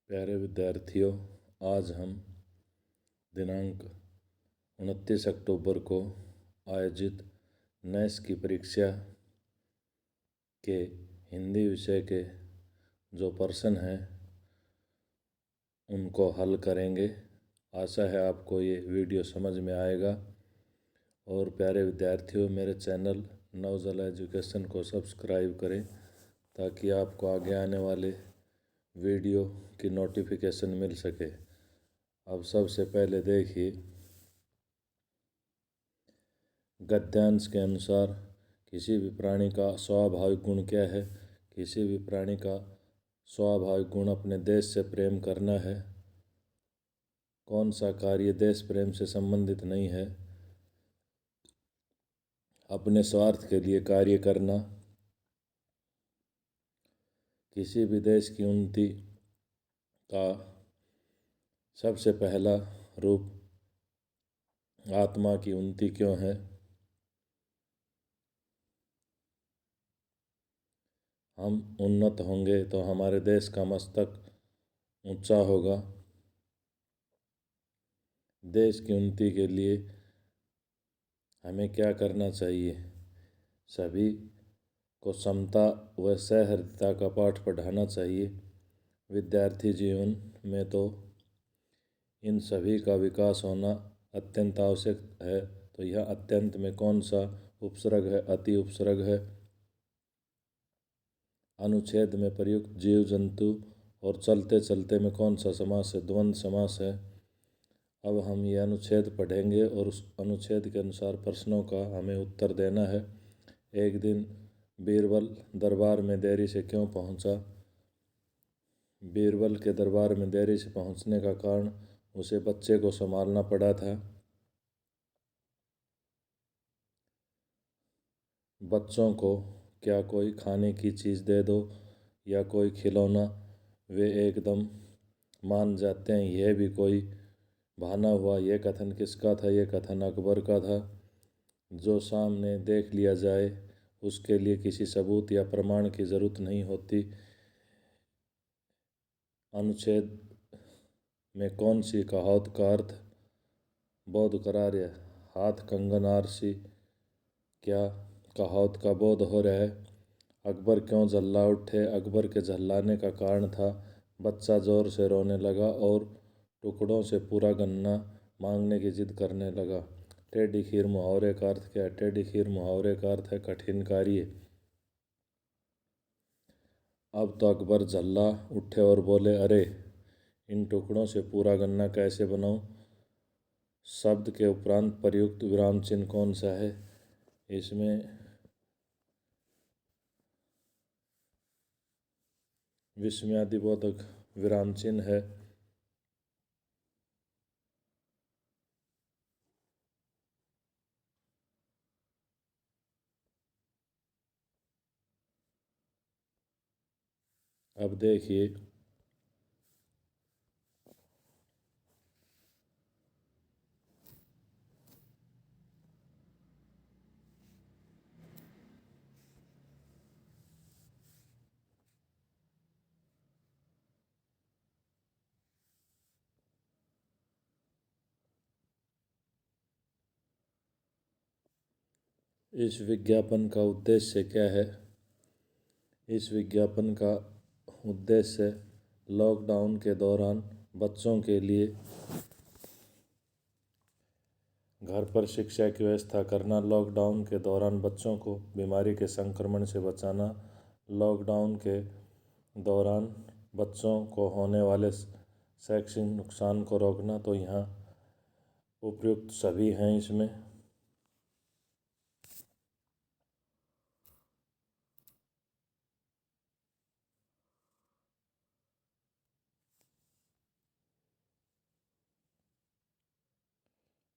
प्यारे विद्यार्थियों, आज हम दिनांक 29 अक्टूबर को आयोजित नेस की परीक्षा के हिंदी विषय के जो प्रश्न हैं उनको हल करेंगे। आशा है आपको ये वीडियो समझ में आएगा। और प्यारे विद्यार्थियों, मेरे चैनल नवजला एजुकेशन को सब्सक्राइब करें ताकि आपको आगे आने वाले वीडियो की नोटिफिकेशन मिल सके। अब सबसे पहले देखिए, गद्यांश के अनुसार किसी भी प्राणी का स्वाभाविक गुण क्या है? किसी भी प्राणी का स्वाभाविक गुण अपने देश से प्रेम करना है। कौन सा कार्य देश प्रेम से संबंधित नहीं है? अपने स्वार्थ के लिए कार्य करना। किसी भी देश की उन्नति का सबसे पहला रूप आत्मा की उन्नति क्यों है? हम उन्नत होंगे तो हमारे देश का मस्तक ऊंचा होगा। देश की उन्नति के लिए हमें क्या करना चाहिए? सभी को समता व सौहार्दता का पाठ पढ़ाना चाहिए। विद्यार्थी जीवन में तो इन सभी का विकास होना अत्यंत आवश्यक है। तो यह अत्यंत में कौन सा उपसर्ग है? अति उपसर्ग है। अनुच्छेद में प्रयुक्त जीव जंतु और चलते चलते में कौन सा समास है? द्वंद्व समास है। अब हम ये अनुच्छेद पढ़ेंगे और उस अनुच्छेद के अनुसार प्रश्नों का हमें उत्तर देना है। एक दिन बीरबल दरबार में देरी से क्यों पहुंचा? बीरबल के दरबार में देरी से पहुंचने का कारण उसे बच्चे को संभालना पड़ा था। बच्चों को क्या कोई खाने की चीज़ दे दो या कोई खिलौना, वे एकदम मान जाते हैं। यह भी कोई बहाना हुआ। यह कथन किसका था? यह कथन अकबर का था। जो सामने देख लिया जाए उसके लिए किसी सबूत या प्रमाण की जरूरत नहीं होती। अनुच्छेद में कौन सी कहावत का अर्थ बोध करा रहा है? हाथ कंगन आरसी, क्या कहावत का बोध हो रहा है? अकबर क्यों झल्ला उठे? अकबर के झल्लाने का कारण था बच्चा जोर से रोने लगा और टुकड़ों से पूरा गन्ना मांगने की जिद करने लगा। टेढ़ी खीर मुहावरे का अर्थ क्या है? टेढ़ी खीर मुहावरे का अर्थ है कठिन कार्य। अब तो अकबर झल्ला उठे और बोले, अरे इन टुकड़ों से पूरा गन्ना कैसे बनाऊं? शब्द के उपरांत प्रयुक्त विराम चिन्ह कौन सा है? इसमें विस्मयादिबोधक विराम चिन्ह है। अब देखिए, इस विज्ञापन का उद्देश्य क्या है? इस विज्ञापन का उद्देश्य लॉकडाउन के दौरान बच्चों के लिए घर पर शिक्षा की व्यवस्था करना, लॉकडाउन के दौरान बच्चों को बीमारी के संक्रमण से बचाना, लॉकडाउन के दौरान बच्चों को होने वाले शैक्षणिक नुकसान को रोकना। तो यहाँ उपयुक्त सभी हैं। इसमें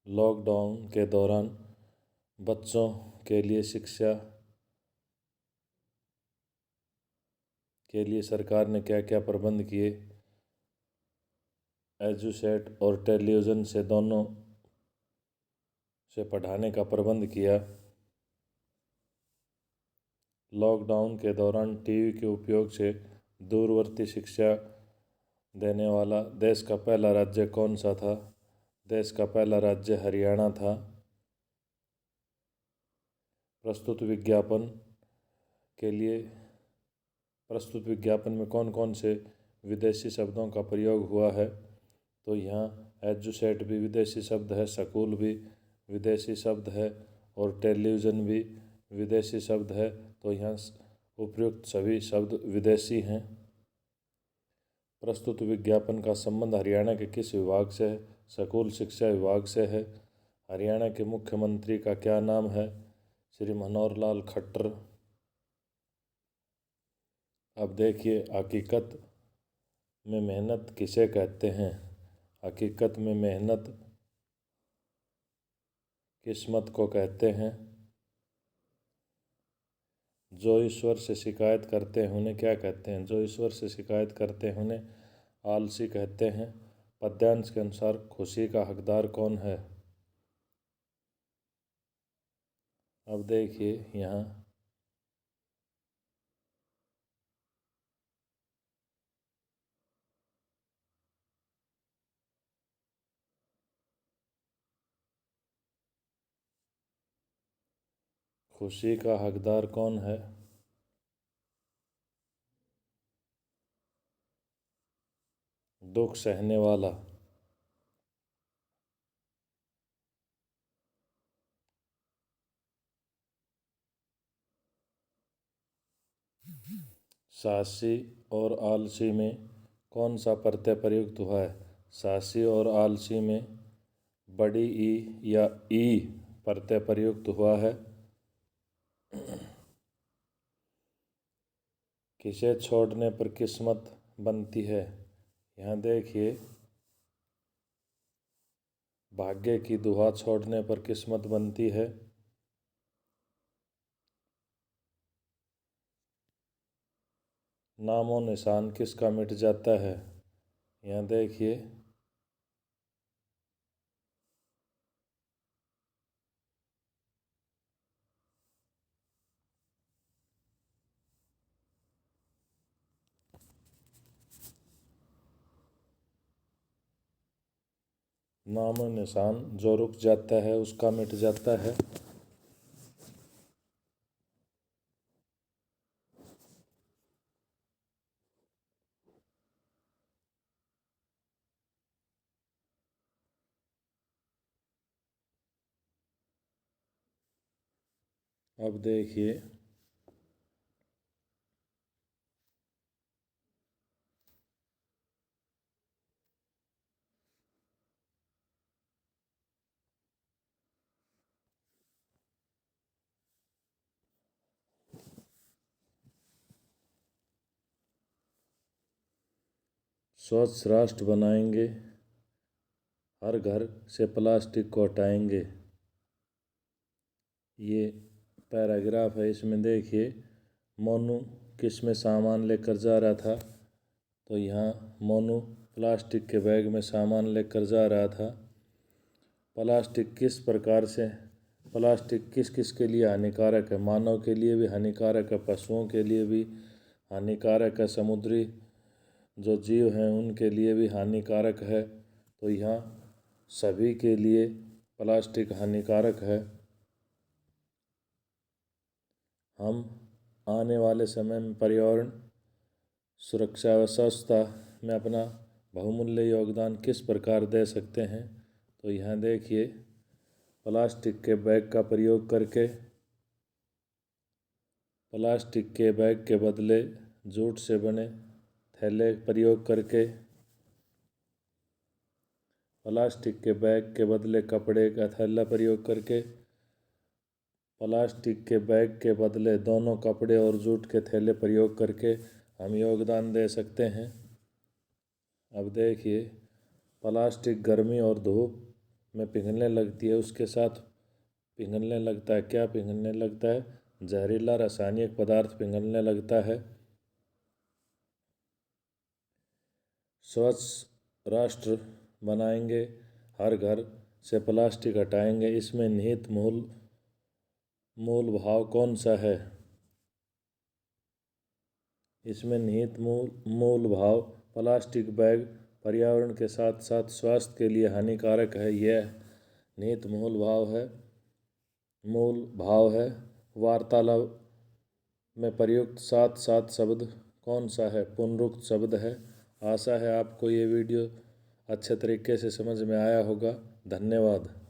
लॉकडाउन के दौरान बच्चों के लिए शिक्षा के लिए सरकार ने क्या क्या प्रबंध किए? एजुसेट और टेलीविज़न से दोनों से पढ़ाने का प्रबंध किया। लॉकडाउन के दौरान टीवी के उपयोग से दूरवर्ती शिक्षा देने वाला देश का पहला राज्य कौन सा था? देश का पहला राज्य हरियाणा था। प्रस्तुत विज्ञापन में कौन कौन से विदेशी शब्दों का प्रयोग हुआ है? तो यहाँ एजुसेट भी विदेशी शब्द है, स्कूल भी विदेशी शब्द है और टेलीविज़न भी विदेशी शब्द है। तो यहाँ उपयुक्त सभी शब्द विदेशी हैं। प्रस्तुत विज्ञापन का संबंध हरियाणा के किस विभाग से है? स्कूल शिक्षा विभाग से है। हरियाणा के मुख्यमंत्री का क्या नाम है? श्री मनोहर लाल खट्टर। अब देखिए, हकीकत में मेहनत किसे कहते हैं? हकीकत में मेहनत किस्मत को कहते हैं। जो ईश्वर से शिकायत करते हैं उन्हें क्या कहते हैं? जो ईश्वर से शिकायत करते हैं उन्हें आलसी कहते हैं। पद्यांश के अनुसार खुशी का हकदार कौन है? अब देखिए यहाँ खुशी का हकदार कौन है? दुख सहने वाला। साहसी और आलसी में कौन सा प्रत्यय प्रयुक्त हुआ है? साहसी और आलसी में बड़ी ई या ई प्रत्यय प्रयुक्त हुआ है। किसे छोड़ने पर किस्मत बनती है? यहाँ देखिए, भाग्य की दुआ छोड़ने पर किस्मत बनती है। नामो निशान किसका मिट जाता है? यहाँ देखिए, नामो निशान जो रुक जाता है उसका मिट जाता है। अब देखिए, स्वच्छ राष्ट्र बनाएंगे, हर घर से प्लास्टिक को हटाएंगे। ये पैराग्राफ है। इसमें देखिए, मोनू किस में सामान लेकर जा रहा था? तो यहाँ मोनू प्लास्टिक के बैग में सामान लेकर जा रहा था। प्लास्टिक किस किस के लिए हानिकारक है? मानव के लिए भी हानिकारक है, पशुओं के लिए भी हानिकारक है, समुद्री जो जीव हैं उनके लिए भी हानिकारक है। तो यहाँ सभी के लिए प्लास्टिक हानिकारक है। हम आने वाले समय में पर्यावरण सुरक्षा व स्वच्छता में अपना बहुमूल्य योगदान किस प्रकार दे सकते हैं? तो यहाँ देखिए, प्लास्टिक के बैग का प्रयोग करके, प्लास्टिक के बैग के बदले जूट से बने थैले प्रयोग करके, प्लास्टिक के बैग के बदले कपड़े का थैला प्रयोग करके, प्लास्टिक के बैग के बदले दोनों कपड़े और जूट के थैले प्रयोग करके हम योगदान दे सकते हैं। अब देखिए, प्लास्टिक गर्मी और धूप में पिघलने लगती है, उसके साथ पिघलने लगता है। क्या पिघलने लगता है? जहरीला रासायनिक पदार्थ पिघलने लगता है। स्वच्छ राष्ट्र बनाएंगे, हर घर से प्लास्टिक हटाएंगे। इसमें निहित मूल भाव कौन सा है? इसमें निहित मूल भाव प्लास्टिक बैग पर्यावरण के साथ साथ स्वास्थ्य के लिए हानिकारक है। यह निहित मूल भाव है। वार्तालाप में प्रयुक्त सात सात शब्द कौन सा है? पुनरुक्त शब्द है। आशा है आपको ये वीडियो अच्छे तरीके से समझ में आया होगा। धन्यवाद।